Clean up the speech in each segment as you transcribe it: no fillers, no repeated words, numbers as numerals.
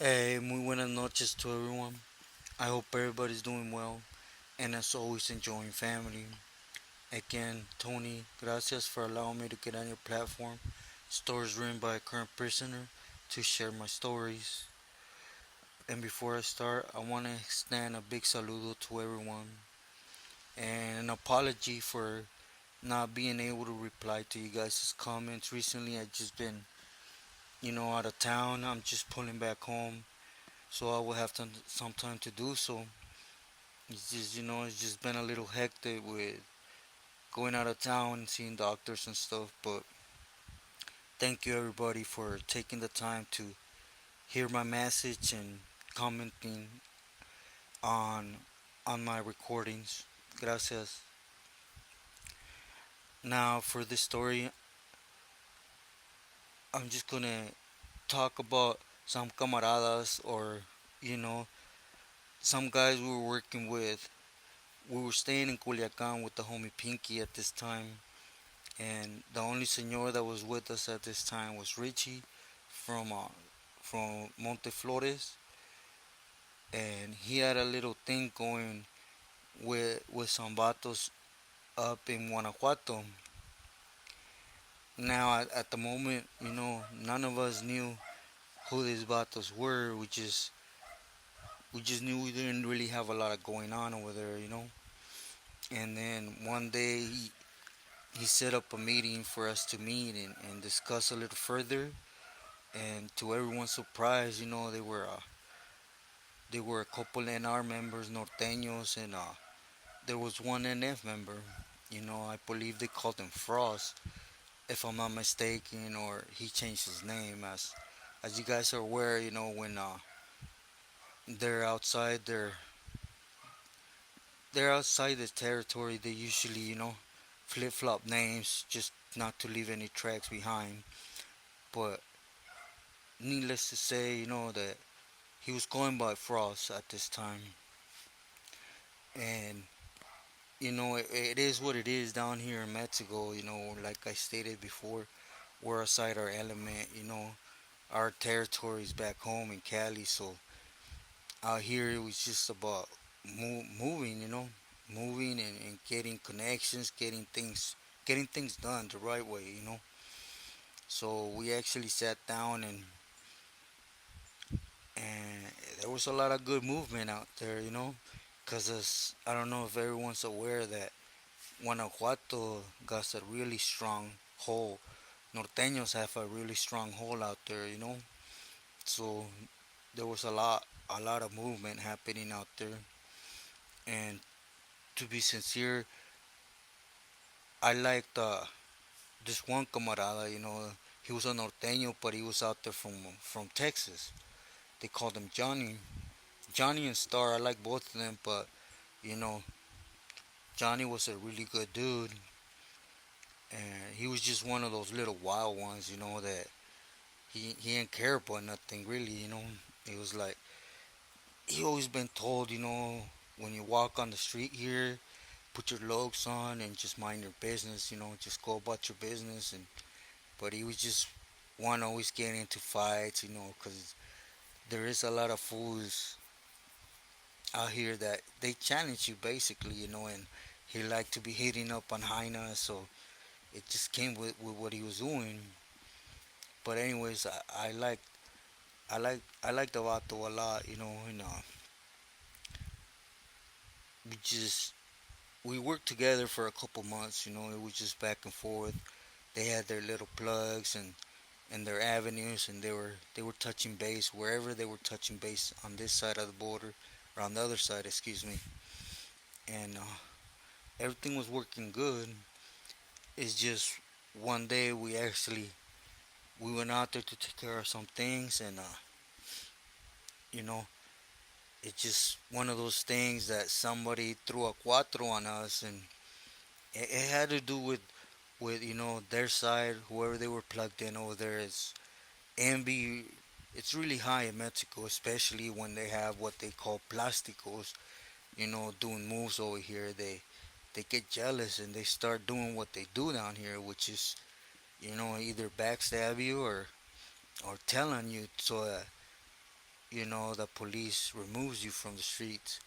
Hey, muy buenas noches to everyone. I hope everybody's doing well and as always enjoying family. Again, Tony, gracias for allowing me to get on your platform. Stories written by a current prisoner to share my stories. And before I start, I want to extend a big saludo to everyone and an apology for not being able to reply to you guys' comments. Recently, I've just been, out of town. I'm just pulling back home, so I will have some time to do so. It's just been a little hectic with going out of town and seeing doctors and stuff. But thank you everybody for taking the time to hear my message and commenting on on my recordings. Gracias. Now for this story, I'm just gonna talk about some camaradas or you know some guys we were working with. We were staying in Culiacan with the homie Pinky at this time, and the only senor that was with us at this time was Richie from uh, from Monte Flores, and he had a little thing going with some vatos up in Guanajuato. Now at the moment, none of us knew who these vatos were. We just knew we didn't really have a lot of going on over there. And then one day he set up a meeting for us to meet and discuss a little further. And to everyone's surprise, they were a couple NR members, norteños, and there was one NF member. I believe they called him Frost, if I'm not mistaken, or he changed his name. As you guys are aware, when they're outside they're outside the territory, they usually flip flop names just not to leave any tracks behind. But needless to say, that he was going by Frost at this time, and it is what it is down here in Mexico. Like I stated before, we're outside our element. Our territories back home in Cali. So out here, it was just about moving. Moving and getting connections, getting things done the right way. So we actually sat down and there was a lot of good movement out there. Because I don't know if everyone's aware that Guanajuato got a really strong hold. Norteños have a really strong hold out there. So there was a lot of movement happening out there. And to be sincere, I liked this one camarada. He was a norteño, but he was out there from Texas. They called him Johnny. Johnny and Star, I like both of them, but you know, Johnny was a really good dude, and he was just one of those little wild ones. That he didn't care about nothing really. He was like he always been told. When you walk on the street here, put your looks on and just mind your business. Just go about your business. But he was just one always getting into fights. Because there is a lot of fools out here that they challenge you basically. And he liked to be hitting up on Heina, so it just came with what he was doing. But anyways, I liked Avato a lot. And we just we worked together for a couple months. It was just back and forth. They had their little plugs and their avenues, and they were touching base wherever they were touching base on this side of the border, or on the other side, excuse me. And everything was working good. It's just one day we went out there to take care of some things, and you know it's just one of those things that somebody threw a cuatro on us, and it had to do with their side, whoever they were plugged in over there. Is envy. It's really high in Mexico, especially when they have what they call plasticos. Doing moves over here. They get jealous and they start doing what they do down here, which is either backstab you or tell on you. So the police removes you from the streets.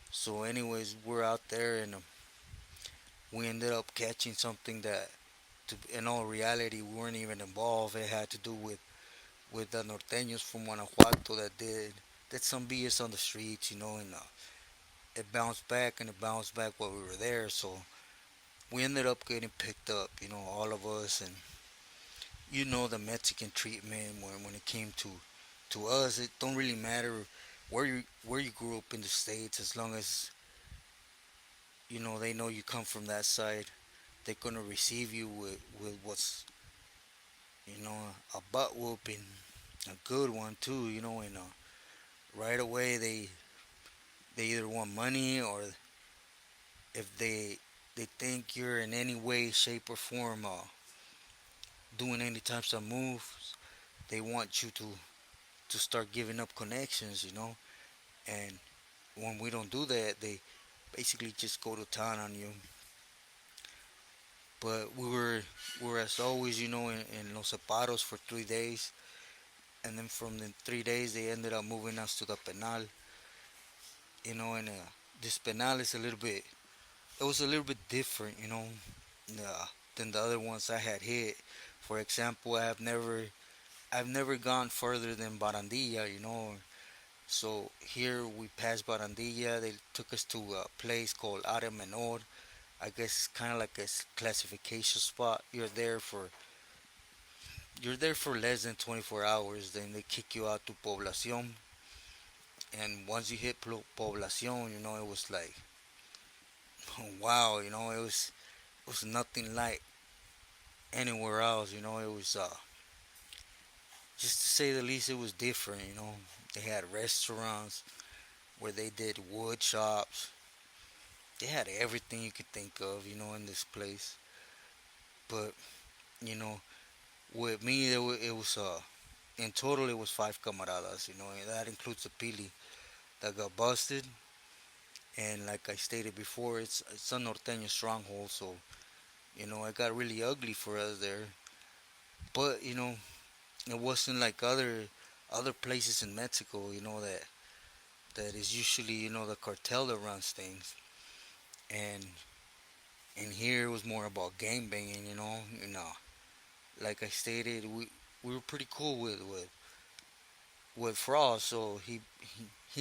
So, anyways, we're out there and we ended up catching something that, in all reality, we weren't even involved. It had to do with the norteños from Guanajuato that did some BS on the streets, and it bounced back and it bounced back while we were there. So we ended up getting picked up, all of us, and the Mexican treatment when it came to us, it don't really matter where you grew up in the states, as long as they know you come from that side. They're gonna receive you with what's a butt whooping, a good one too, and right away they either want money, or if they think you're in any way, shape, or form doing any types of moves, they want you to start giving up connections, and when we don't do that, they basically just go to town on you. But we were as always, in Los Separos for 3 days, and then from the 3 days they ended up moving us to the penal, and this penal is a little bit, it was a little bit different, than the other ones I had hit. For example, I've never gone further than Barandilla, So here we passed Barandilla. They took us to a place called Área Menor. I guess it's kind of like a classification spot. You're there for less than 24 hours. Then they kick you out to Poblacion. And once you hit Poblacion, it was like, wow, it was nothing like anywhere else. It was just to say the least, it was different. They had restaurants where they did wood shops. They had everything you could think of, in this place. But you know, with me, it was in total it was five camaradas, and that includes the pili that got busted. And like I stated before, it's a norteño stronghold, so it got really ugly for us there. But it wasn't like other places in Mexico, that is usually the cartel that runs things, and here it was more about gang banging, like I stated, we were pretty cool with Frost, so he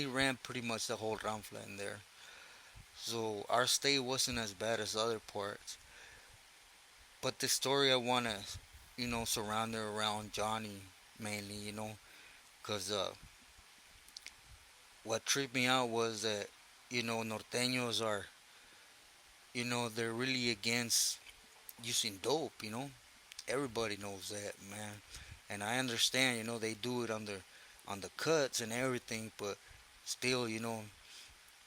ran pretty much the whole Ramfla in there. So our stay wasn't as bad as other parts. But the story I wanna, surround it around Johnny mainly, because what tripped me out was that norteños are, they're really against using dope. Everybody knows that, man, and I understand. They do it on the cuts and everything, but still,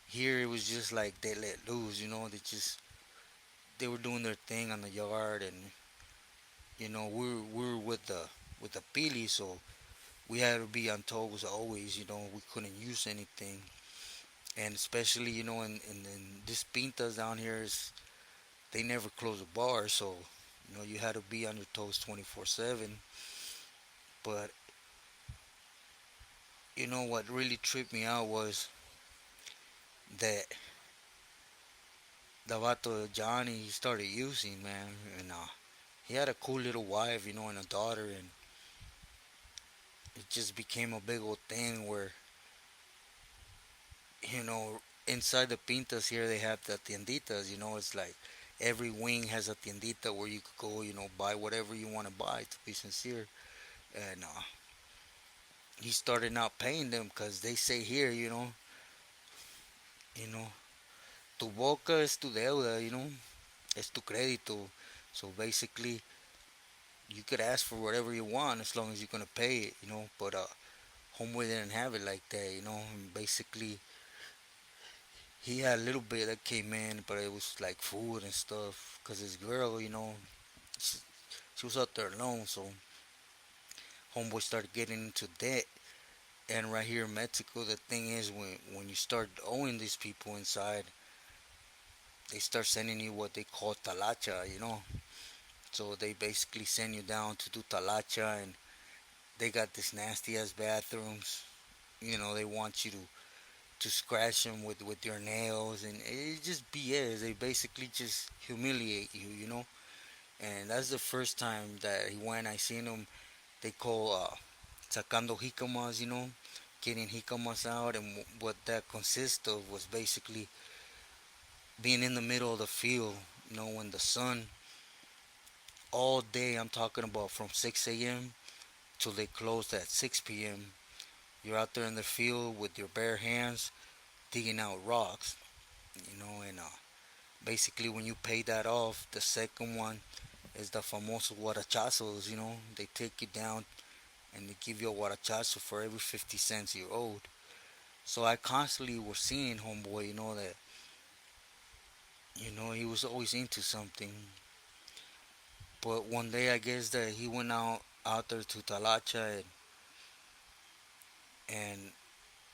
here it was just like they let loose. They were doing their thing on the yard, and we were with the pili, so we had to be on toes always. We couldn't use anything, and especially in this pintas down here, they never close a bar, so you had to be on your toes 24/7. But what really tripped me out was that the vato Johnny, he started using, man, and he had a cool little wife, and a daughter, and it just became a big old thing where you know inside the pintas here they have the tienditas. It's like every wing has a tiendita where you could go, buy whatever you want to buy, to be sincere. And he started not paying them because they say here, you know, tu boca es tu deuda, es tu crédito. So basically, you could ask for whatever you want as long as you're gonna pay it, But homeboy didn't have it like that, And basically, he had a little bit that came in, but it was like food and stuff. Cause his girl, she, she was out there alone, so homeboy started getting into debt. And right here in Mexico, the thing is, when you start owing these people inside, they start sending you what they call talacha. So they basically send you down to do talacha, and they got this nasty ass bathrooms. They want you to scratch them with your nails, and it's just BS. They basically just humiliate you. And that's the first time that he went. I seen him. They call sacando jicamas, getting jicamas out, and what that consists of was basically being in the middle of the field, when the sun all day. I'm talking about from 6 a.m. till they close at 6 p.m. You're out there in the field with your bare hands digging out rocks, and basically when you pay that off, the second one is the famoso guarachazos. They take you down and they give you a guarachazo for every 50 cents you're owed. So I constantly was seeing homeboy, that he was always into something. But one day I guess that he went out there to Talacha, and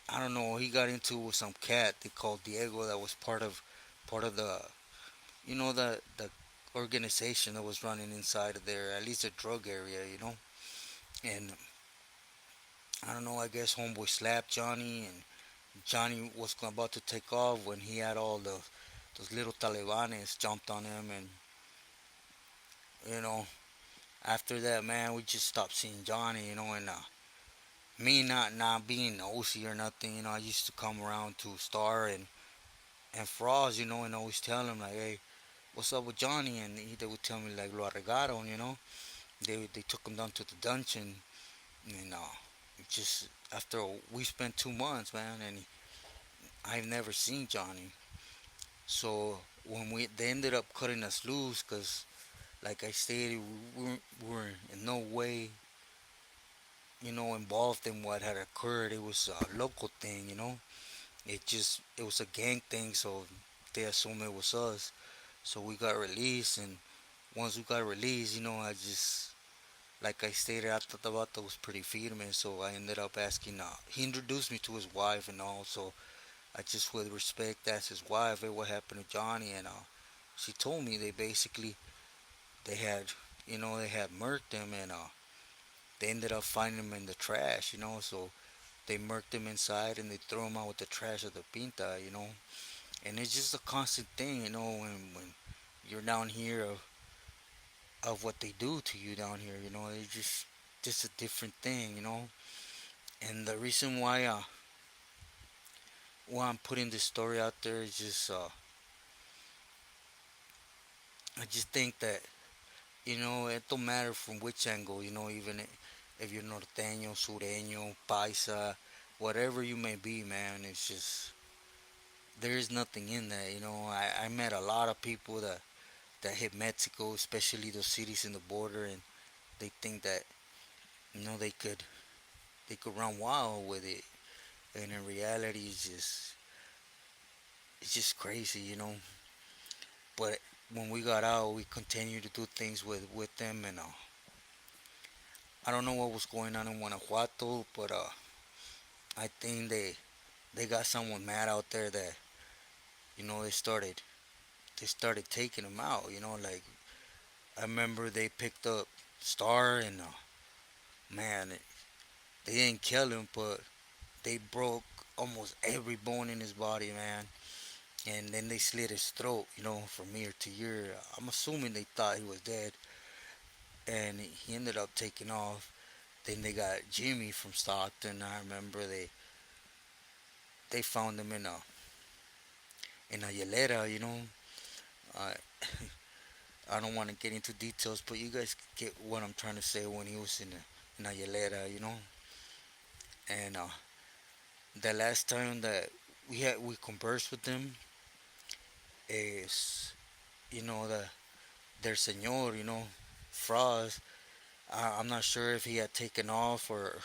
I don't know, he got into with some cat they called Diego that was part of the the organization that was running inside of there, at least a drug area. And I don't know, I guess homeboy slapped Johnny, and Johnny was about to take off when he had all those little Talibanes jumped on him, and you know after that, man, we just stopped seeing Johnny, and me not being nosy or nothing, I used to come around to Star and Frost, and always tell him like, hey, what's up with Johnny, and they would tell me like lo arregaron. They took him down to the dungeon, and just after we spent 2 months, man, and I've never seen Johnny. So when they ended up cutting us loose, cause like I stated, we were in no way, involved in what had occurred. It was a local thing. It was a gang thing, so they assumed it was us. So we got released, and once we got released, I just, like I stated, I thought the vato was pretty firme, so I ended up asking. He introduced me to his wife and all, so I just, with respect, asked his wife, "Hey, what happened to Johnny?" And she told me they had, they had murked him, and they ended up finding him in the trash. So they murked him inside and they threw him out with the trash of the pinta. And it's just a constant thing, when you're down here of what they do to you down here. It's just a different thing. And the reason why I'm putting this story out there is just I just think that it don't matter from which angle, even if you're norteño, sureño, paisa, whatever you may be, man. It's just there is nothing in that. I met a lot of people that hit Mexico, especially those cities in the border, and they think that they could run wild with it, and in reality, it's just crazy. But when we got out, we continued to do things with them, and I don't know what was going on in Guanajuato, but I think they got someone mad out there that they started taking them out. Like I remember they picked up Star, and man, they didn't kill him, but they broke almost every bone in his body, man. And then they slit his throat, from ear to ear. I'm assuming they thought he was dead, and he ended up taking off. Then they got Jimmy from Stockton. I remember they found him in a hielera. Uh, I don't want to get into details, but you guys get what I'm trying to say when he was in a hielera. And the last time that we conversed with them is the their señor, Frost. I'm not sure if he had taken off or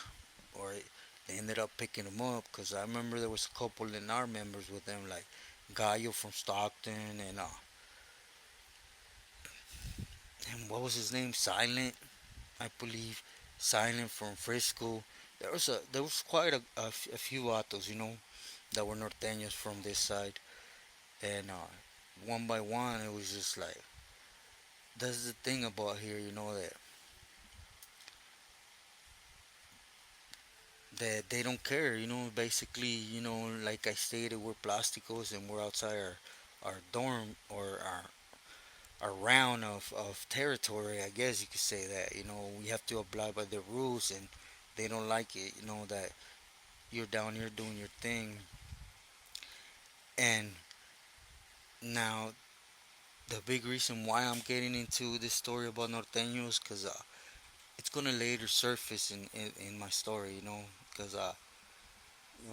they ended up picking him up, because I remember there was a couple in our members with them, like Gallo from Stockton, and what was his name, Silent, I believe, Silent from Frisco. There was quite a few vatos, that were norteños from this side, and one by one it was just like, that's the thing about here, that that they don't care. Basically, like I stated, we're plasticos and we're outside our dorm or our round of territory. I guess you could say that. We have to abide by the rules, and they don't like it. That you're down here doing your thing. And now the big reason why I'm getting into this story about norteños, because it's gonna later surface in my story, because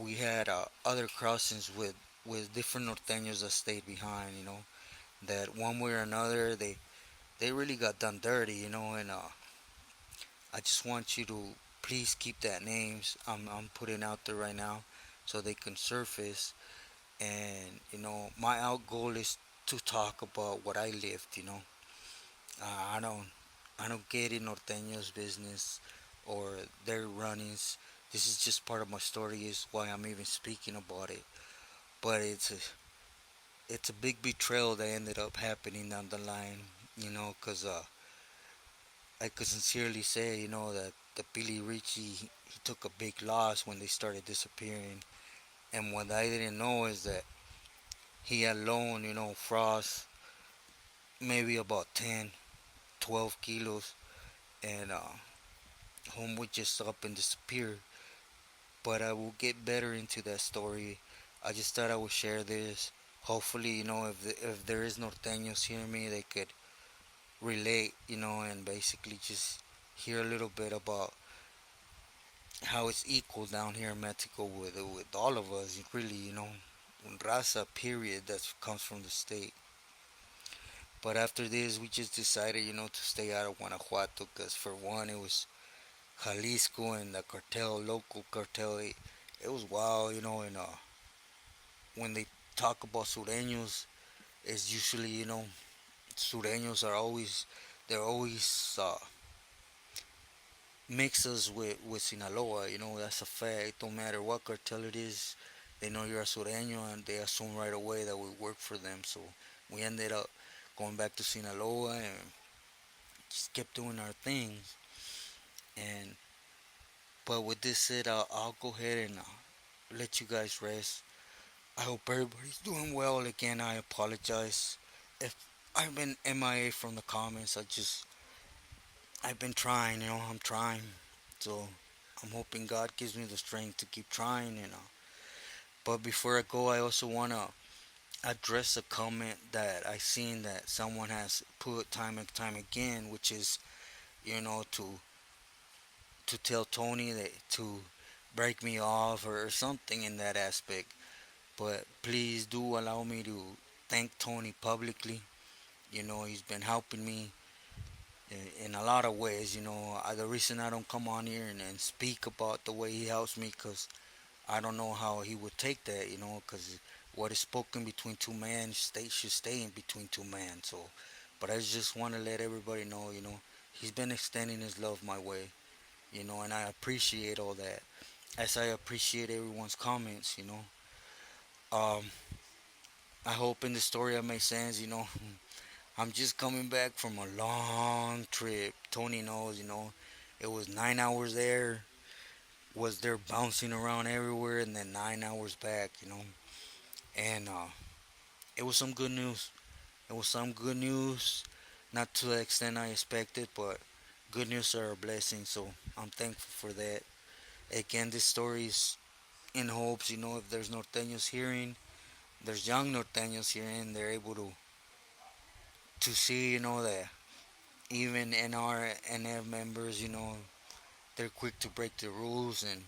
we had other crossings with different norteños that stayed behind, that one way or another they really got done dirty, and I just want you to please keep that names I'm putting out there right now so they can surface. And my out goal is to talk about what I lived. uh, I don't I don't get in norteños business or their runnings. This is just part of my story, is why I'm even speaking about it. But it's a big betrayal that ended up happening down the line, because I could sincerely say, that the Billy Ritchie, he took a big loss when they started disappearing. And what I didn't know is that he had loaned, Frost maybe about 10, 12 kilos, and home would just up and disappear. But I will get better into that story. I just thought I would share this. Hopefully, if there is norteños hearing me, they could relate, and basically just hear a little bit about how it's equal down here in Mexico with all of us, really, raza period that comes from the state. But after this, we just decided, to stay out of Guanajuato because for one, it was Jalisco and the cartel, local cartel. It was wild, and when they talk about sureños, it's usually, sureños are always, they're always mix us with Sinaloa. That's a fact. Don't matter what cartel it is, they know you're a Sureño and they assume right away that we work for them. So we ended up going back to Sinaloa and just kept doing our things. And but with this said, I'll go ahead and let you guys rest. I hope everybody's doing well. Again, I apologize if I've been MIA from the comments. I've been trying. I'm trying. So I'm hoping God gives me the strength to keep trying. But before I go, I also wanna address a comment that I seen that someone has put time and time again, which is to tell Tony that to break me off or something in that aspect. But please do allow me to thank Tony publicly. He's been helping me in a lot of ways. The reason I don't come on here and speak about the way he helps me, because I don't know how he would take that, because what is spoken between two men should stay in between two men. So, but I just want to let everybody know, he's been extending his love my way, and I appreciate all that. As I appreciate everyone's comments, Um, I hope in the story I make sense, I'm just coming back from a long trip. Tony knows, it was 9 hours there, was there bouncing around everywhere, and then 9 hours back, and it was some good news. It was some good news, not to the extent I expected, but good news are a blessing. So I'm thankful for that. Again, this story is in hopes, if there's norteños hearing, there's young norteños hearing, they're able to see, that even NR and F members, they're quick to break the rules, and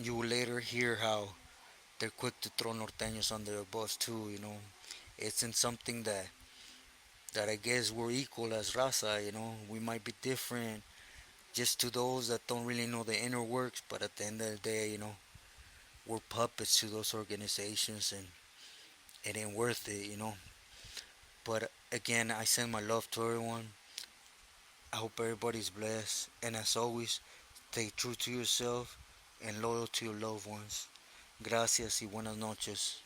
you will later hear how they're quick to throw norteños under the bus too. It's in something that I guess we're equal as raza. We might be different just to those that don't really know the inner works, but at the end of the day, we're puppets to those organizations, and it ain't worth it. But again, I send my love to everyone. I hope everybody's blessed, and as always, stay true to yourself and loyal to your loved ones. Gracias y buenas noches.